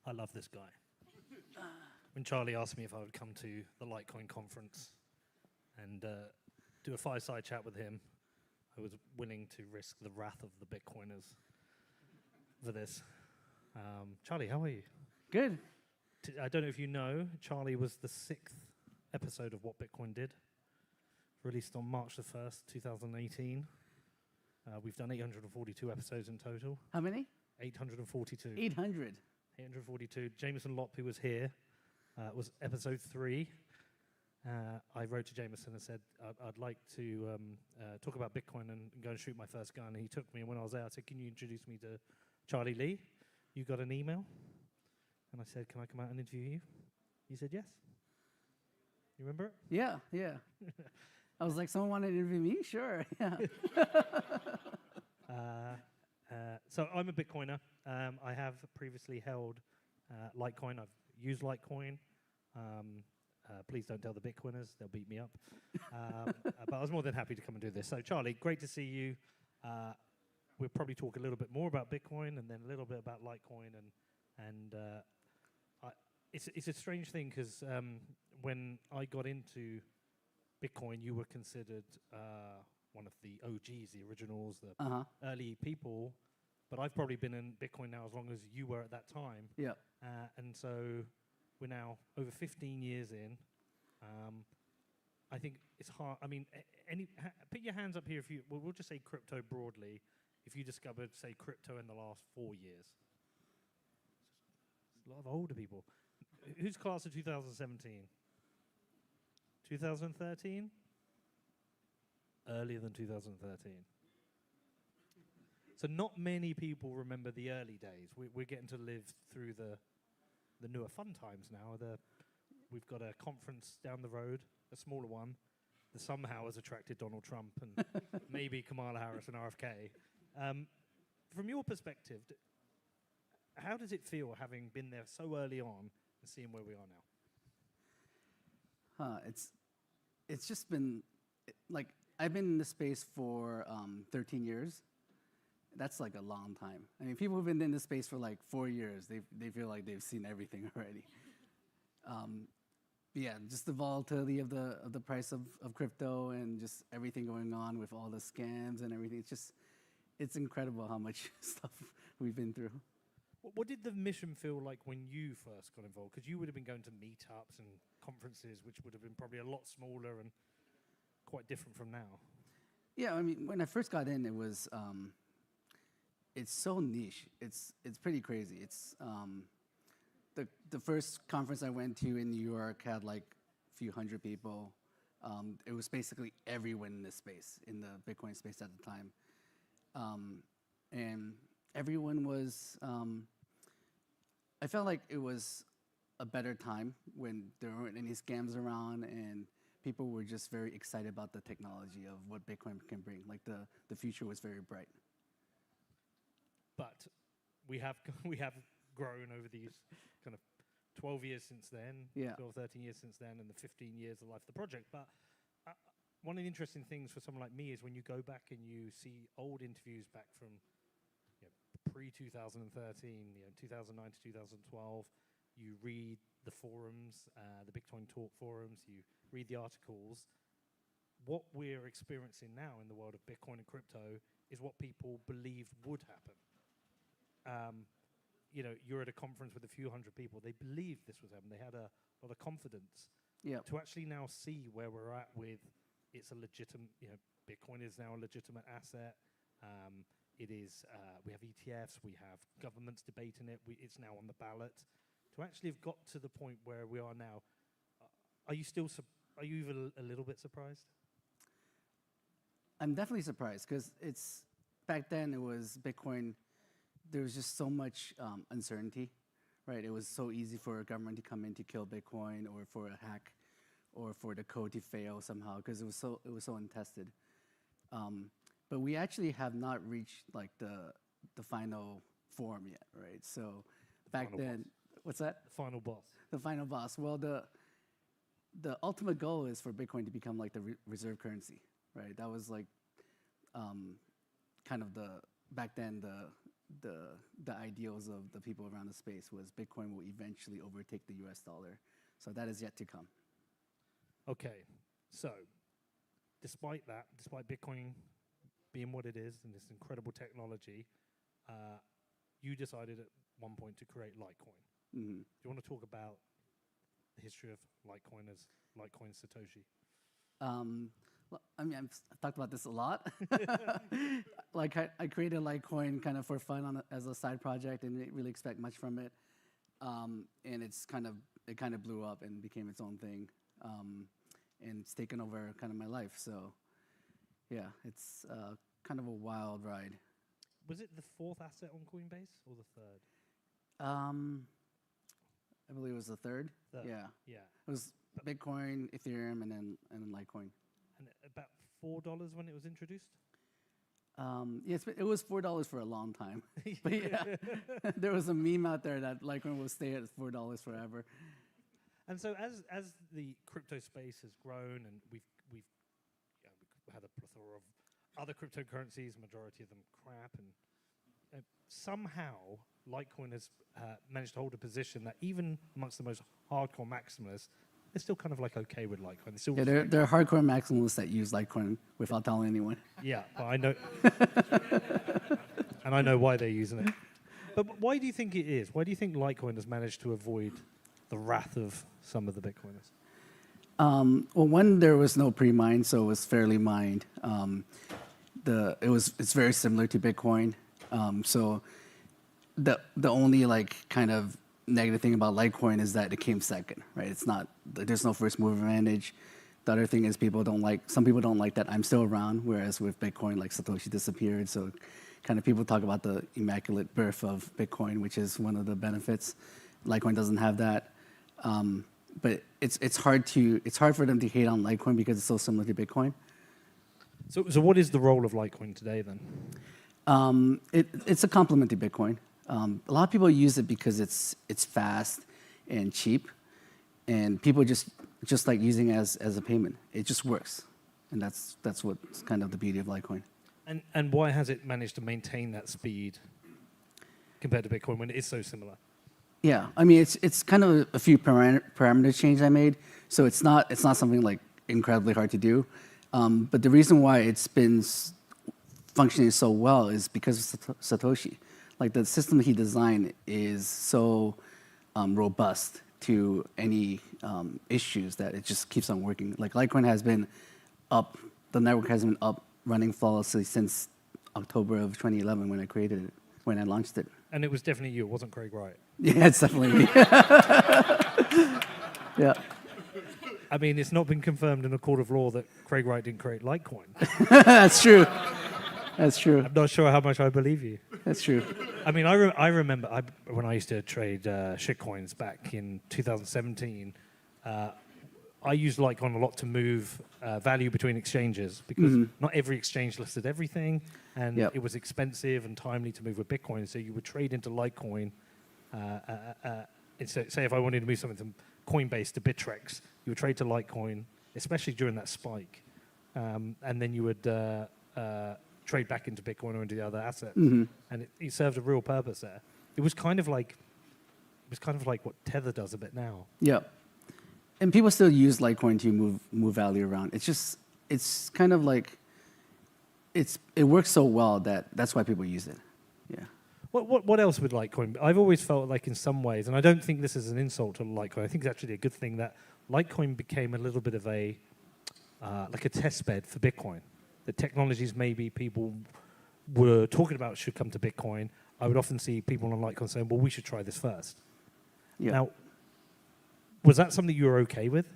I love this guy. When Charlie asked me if I would come to the Litecoin conference and do a fireside chat with him, I was willing to risk the wrath of the Bitcoiners for this. Charlie, how are you? Good. I don't know if you know, Charlie was the 6th episode of What Bitcoin Did, released on March the 1st, 2018. We've done 842 episodes in total. How many? 842. 800. 842. Jameson Lopp, who was here, was episode 3. I wrote to Jameson and said, I'd like to talk about Bitcoin and go and shoot my first gun. And he took me, and when I was there, I said, can you introduce me to Charlie Lee? You got an email? And I said, can I come out and interview you? You said yes. You remember it? Yeah. I was like, someone wanted to interview me? Sure, yeah. So I'm a Bitcoiner. I have previously held Litecoin. I've used Litecoin. Please don't tell the Bitcoiners. They'll beat me up. But I was more than happy to come and do this. So Charlie, great to see you. We'll probably talk a little bit more about Bitcoin and then a little bit about Litecoin. And it's a strange thing because when I got into Bitcoin, you were considered one of the OGs, the originals, the early people. But I've probably been in Bitcoin now as long as you were at that time. Yeah. And so we're now over 15 years in. I think it's hard. I mean, put your hands up here if you. We'll just say crypto broadly. If you discovered, say, crypto in the last 4 years, it's a lot of older people. Who's class of 2017? 2013? Earlier than 2013. So not many people remember the early days. We're getting to live through the newer fun times now. We've got a conference down the road, a smaller one, that somehow has attracted Donald Trump and maybe Kamala Harris and RFK. From your perspective, how does it feel having been there so early on and seeing where we are now? It's just been, like, I've been in this space for 13 years. That's like a long time. I mean, people who've been in this space for like 4 years, they feel like they've seen everything already. Yeah, just the volatility of the price of crypto and just everything going on with all the scams and everything. It's incredible how much stuff we've been through. What did the mission feel like when you first got involved? Because you would have been going to meetups and conferences, which would have been probably a lot smaller and quite different from now. Yeah, I mean, when I first got in, it was, it's so niche. It's pretty crazy. It's the first conference I went to in New York had like a few hundred people. It was basically everyone in this space, in the Bitcoin space at the time. And everyone was, I felt like it was a better time when there weren't any scams around and people were just very excited about the technology of what Bitcoin can bring. Like the future was very bright. But we have grown over these kind of 12 years since then, 12, 13 years since then, and the 15 years of life of the project. But one of the interesting things for someone like me is when you go back and you see old interviews back from pre-2013, 2009 to 2012, you read the forums, the Bitcoin Talk forums, you read the articles. What we're experiencing now in the world of Bitcoin and crypto is what people believed would happen. You're at a conference with a few hundred people. They believed this was happening. They had a lot of confidence. Yeah. To actually now see where we're at with, it's a legitimate, Bitcoin is now a legitimate asset. It is, we have ETFs, we have governments debating it, it's now on the ballot. To actually have got to the point where we are now, are you even a little bit surprised? I'm definitely surprised because back then it was Bitcoin, there was just so much uncertainty, right? It was so easy for a government to come in to kill Bitcoin or for a hack or for the code to fail somehow because it was so untested. But we actually have not reached like the final form yet, right? So back then, what's that? The final boss. The final boss. Well, the ultimate goal is for Bitcoin to become like the reserve currency, right? That was like kind of back then the ideals of the people around the space was Bitcoin will eventually overtake the US dollar. So that is yet to come. Okay, so despite Bitcoin being what it is and this incredible technology, you decided at one point to create Litecoin. Mm-hmm. Do you want to talk about the history of Litecoin as Litecoin Satoshi? Well, I mean, I've talked about this a lot. Like I created Litecoin kind of for fun as a side project and didn't really expect much from it. And it kind of blew up and became its own thing. And it's taken over kind of my life. So yeah, it's kind of a wild ride. Was it the fourth asset on Coinbase or the third? I believe it was the third. Yeah. Yeah. It was Bitcoin, Ethereum, and then Litecoin. And about $4 when it was introduced? Yes, it was $4 for a long time. But yeah, there was a meme out there that Litecoin will stay at $4 forever. And so as the crypto space has grown and we've had a plethora of other cryptocurrencies, majority of them crap, and somehow Litecoin has managed to hold a position that even amongst the most hardcore maximalists, they're still kind of like okay with Litecoin. Yeah, there are hardcore maximalists that use Litecoin without telling anyone. Yeah, but I know, and I know why they're using it. But why do you think it is? Why do you think Litecoin has managed to avoid the wrath of some of the Bitcoiners? Well, one, there was no pre-mine, so it was fairly mined. It's very similar to Bitcoin. So the only like kind of negative thing about Litecoin is that it came second, right? There's no first mover advantage. The other thing is some people don't like that I'm still around, whereas with Bitcoin, like Satoshi disappeared. So kind of people talk about the immaculate birth of Bitcoin, which is one of the benefits. Litecoin doesn't have that. But it's hard for them to hate on Litecoin because it's so similar to Bitcoin. So what is the role of Litecoin today then? It's a complement to Bitcoin. A lot of people use it because it's fast and cheap, and people just like using it as a payment. It just works, and that's what's kind of the beauty of Litecoin. And why has it managed to maintain that speed compared to Bitcoin when it is so similar? Yeah, I mean it's kind of a few parameter changes I made, so it's not something like incredibly hard to do. But the reason why it's been functioning so well is because of Satoshi. Like the system he designed is so robust to any issues that it just keeps on working. Like Litecoin has been up, the network has been up running flawlessly since October of 2011 when I created it, when I launched it. And it was definitely you, it wasn't Craig Wright. Yeah, it's definitely me. Yeah. I mean, it's not been confirmed in a court of law that Craig Wright didn't create Litecoin. That's true. That's true. I'm not sure how much I believe you. That's true. I mean, I remember when I used to trade shitcoins back in 2017, I used Litecoin a lot to move value between exchanges because not every exchange listed everything, and it was expensive and timely to move with Bitcoin. So you would trade into Litecoin. Say if I wanted to move something from Coinbase to Bittrex, you would trade to Litecoin, especially during that spike, and then you would trade back into Bitcoin or into the other assets, and it served a real purpose there. It was kind of like what Tether does a bit now. Yeah, and people still use Litecoin to move value around. It's kind of like it works so well that's why people use it. Yeah. What else with Litecoin? I've always felt like in some ways, and I don't think this is an insult to Litecoin. I think it's actually a good thing that Litecoin became a little bit of a like a test bed for Bitcoin. The technologies maybe people were talking about should come to Bitcoin. I would often see people on Litecoin saying, well, we should try this first. Yeah. Now, was that something you were okay with?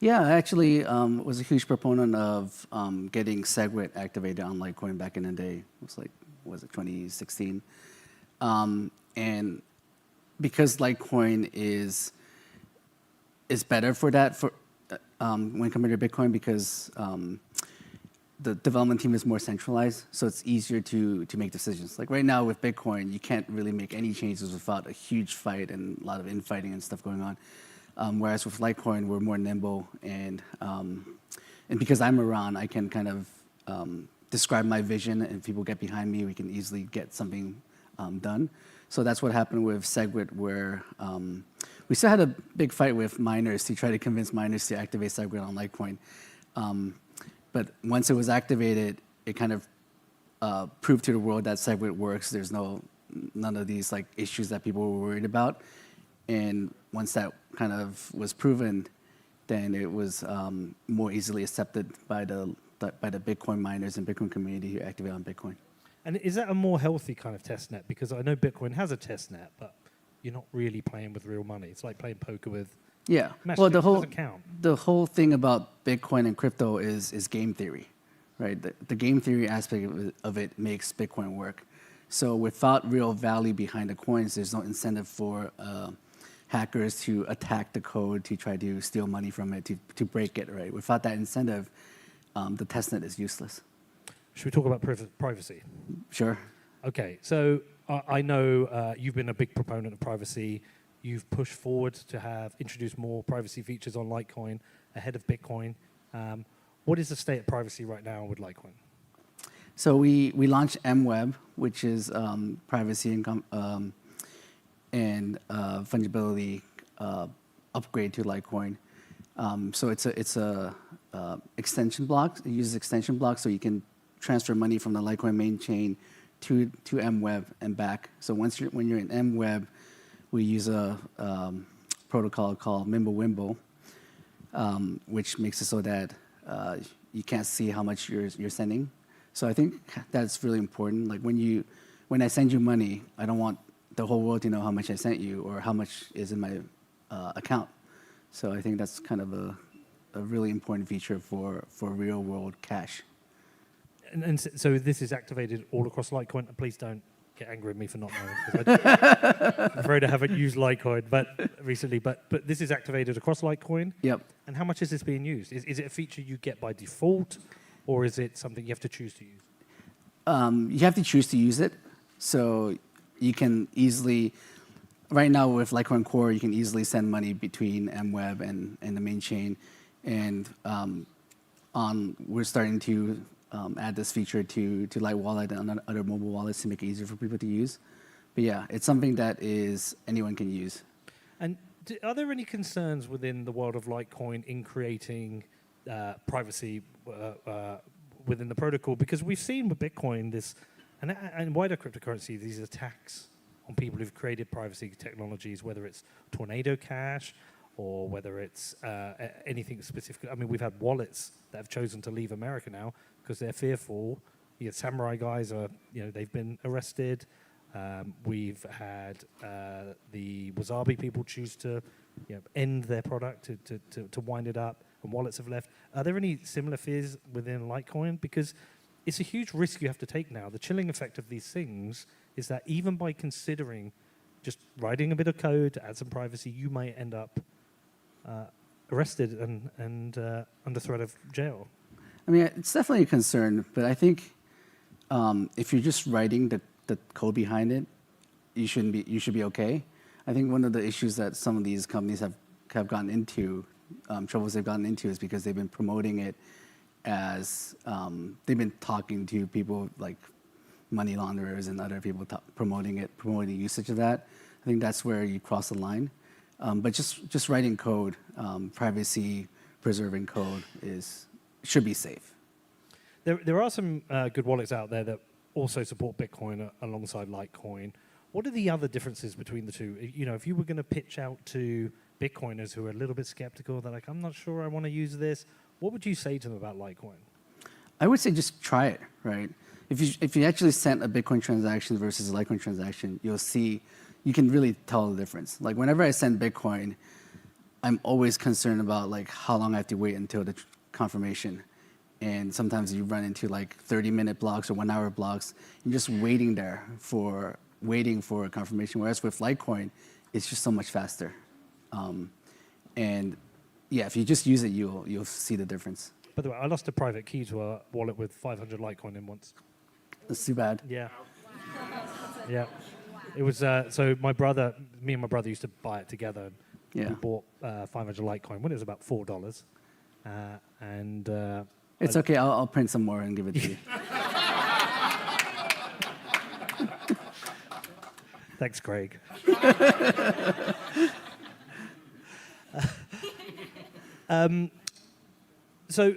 Yeah, I actually was a huge proponent of getting SegWit activated on Litecoin back in the day. It was 2016? And because Litecoin is better for that when compared to Bitcoin because the development team is more centralized, so it's easier to make decisions. Like right now with Bitcoin, you can't really make any changes without a huge fight and a lot of infighting and stuff going on. Whereas with Litecoin, we're more nimble, and because I'm around, I can kind of describe my vision, and if people get behind me, we can easily get something done. So that's what happened with SegWit, where we still had a big fight with miners to try to convince miners to activate SegWit on Litecoin. But once it was activated, it kind of proved to the world that SegWit works. There's none of these like issues that people were worried about. And once that kind of was proven, then it was more easily accepted by the Bitcoin miners and Bitcoin community who activate on Bitcoin. And is that a more healthy kind of test net? Because I know Bitcoin has a test net, but you're not really playing with real money. It's like playing poker with Well, it doesn't count. The whole thing about Bitcoin and crypto is game theory, right? The game theory aspect of it makes Bitcoin work. So without real value behind the coins, there's no incentive for hackers to attack the code, to try to steal money from it, to break it, right? Without that incentive, the testnet is useless. Should we talk about privacy? Sure. Okay, so I know you've been a big proponent of privacy. You've pushed forward to have introduced more privacy features on Litecoin ahead of Bitcoin. What is the state of privacy right now with Litecoin? So we launched MWeb, which is privacy and fungibility upgrade to Litecoin. So it's a extension block. It uses extension blocks, so you can transfer money from the Litecoin main chain to MWeb and back. So when you're in MWeb, we use a protocol called Mimblewimble, which makes it so that you can't see how much you're sending. So I think that's really important. Like when I send you money, I don't want the whole world to know how much I sent you or how much is in my account. So I think that's kind of a really important feature for real world cash. And so this is activated all across Litecoin. Please don't get angry at me for not knowing. I'm afraid I haven't used Litecoin recently, but this is activated across Litecoin. Yep. And how much is this being used? Is it a feature you get by default, or is it something you have to choose to use? You have to choose to use it. So you can easily, right now with Litecoin Core, you can easily send money between MWeb and the main chain. And we're starting to add this feature to Lite Wallet and other mobile wallets to make it easier for people to use. But yeah, it's something that anyone can use. And are there any concerns within the world of Litecoin in creating privacy within the protocol? Because we've seen with Bitcoin and wider cryptocurrency, these attacks on people who've created privacy technologies, whether it's Tornado Cash or whether it's anything specific. I mean, we've had wallets that have chosen to leave America now because they're fearful. The Samurai guys they've been arrested. We've had the Wasabi people choose to end their product to wind it up, and wallets have left. Are there any similar fears within Litecoin? Because it's a huge risk you have to take now. The chilling effect of these things is that even by considering just writing a bit of code to add some privacy, you might end up arrested and under threat of jail. I mean, it's definitely a concern, but I think if you're just writing the code behind it, you should be okay. I think one of the issues that some of these companies have gotten into, troubles they've gotten into, is because they've been promoting it as they've been talking to people like money launderers and other people promoting usage of that. I think that's where you cross the line. But just writing code, privacy preserving code should be safe. There are some good wallets out there that also support Bitcoin alongside Litecoin. What are the other differences between the two? If you were going to pitch out to Bitcoiners who are a little bit skeptical, they're like, I'm not sure I want to use this, what would you say to them about Litecoin? I would say just try it, right? If you actually sent a Bitcoin transaction versus a Litecoin transaction, you can really tell the difference. Like whenever I send Bitcoin, I'm always concerned about like how long I have to wait until the confirmation. And sometimes you run into like 30-minute blocks or 1-hour blocks. You're just waiting for a confirmation. Whereas with Litecoin, it's just so much faster. And yeah, if you just use it, you'll see the difference. By the way, I lost a private key to a wallet with 500 Litecoin in once. That's too bad. Yeah. Yeah. It was, so me and my brother used to buy it together. Yeah. We bought 500 Litecoin when it was about $4. It's okay. I'll print some more and give it to you. Thanks, Craig. So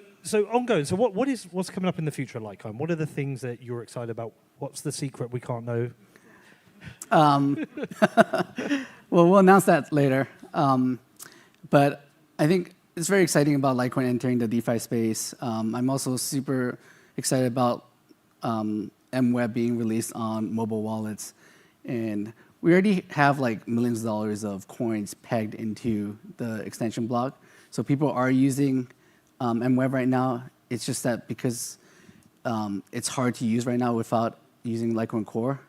ongoing. So what's coming up in the future at Litecoin? What are the things that you're excited about? What's the secret we can't know? Well, we'll announce that later. But I think it's very exciting about Litecoin entering the DeFi space. I'm also super excited about MWeb being released on mobile wallets. And we already have like millions of dollars of coins pegged into the extension block. So people are using MWeb right now. It's just that because it's hard to use right now without using Litecoin Core,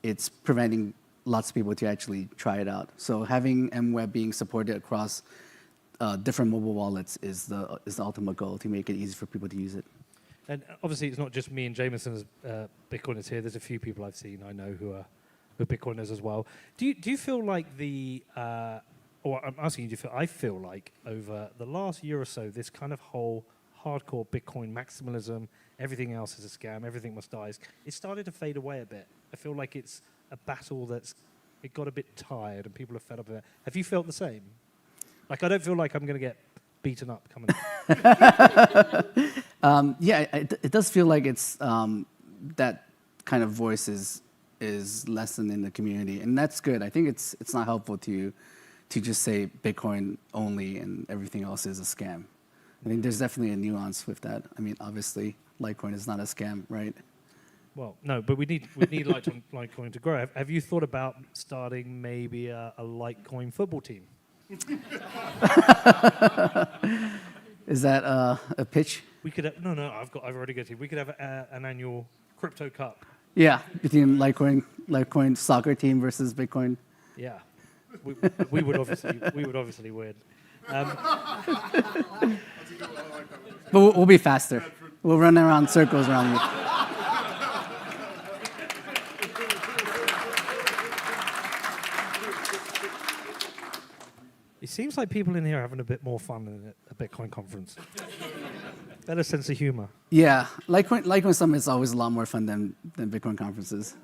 it's preventing lots of people to actually try it out. So having MWeb being supported across different mobile wallets is the ultimate goal, to make it easy for people to use it. And obviously, it's not just me and Jameson as Bitcoiners here. There's a few people I've seen I know who are Bitcoiners as well. Do you feel like or I'm asking you, I feel like over the last year or so, this kind of whole hardcore Bitcoin maximalism, everything else is a scam, everything must die, it's started to fade away a bit. I feel like it's a battle it got a bit tired and people are fed up of it. Have you felt the same? Like, I don't feel like I'm going to get beaten up coming up. Yeah, it does feel like it's that kind of voice is lessened in the community, and that's good. I think it's not helpful to just say Bitcoin only and everything else is a scam. I think there's definitely a nuance with that. I mean, obviously, Litecoin is not a scam, right? Well, no, but we need Litecoin to grow. Have you thought about starting maybe a Litecoin football team? Is that a pitch? We could no. I've already got it. We could have an annual crypto cup. Yeah, between Litecoin soccer team versus Bitcoin. Yeah, we would obviously win. But we'll be faster. We'll run around circles around you. It seems like people in here are having a bit more fun than a Bitcoin conference. Better sense of humor. Yeah, Litecoin Summit is always a lot more fun than Bitcoin conferences.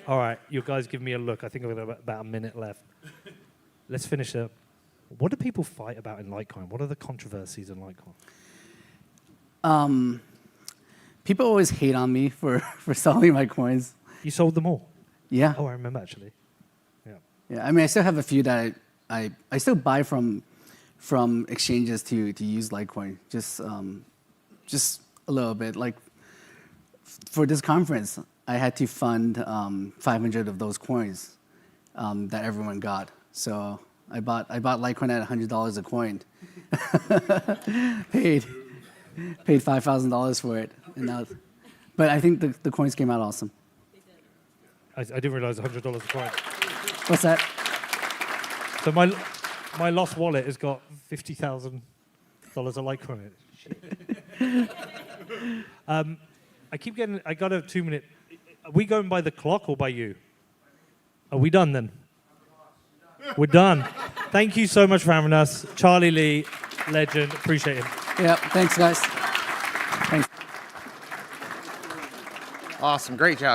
All right, you guys give me a look. I think I've got about a minute left. Let's finish up. What do people fight about in Litecoin? What are the controversies in Litecoin? People always hate on me for selling my coins. You sold them all? Yeah. Oh, I remember actually. Yeah, I mean, I still have a few that I still buy from exchanges to use Litecoin, just a little bit. Like for this conference, I had to fund 500 of those coins that everyone got. So I bought Litecoin at $100 a coin, paid $5,000 for it, but I think the coins came out awesome. I didn't realize $100 a coin. What's that? So my lost wallet has got $50,000 of Litecoin in it. I got a 2-minute. Are we going by the clock or by you? Are we done then? We're done. Thank you so much for having us. Charlie Lee, legend. Appreciate it. Yeah, thanks, guys. Thanks. Awesome. Great job.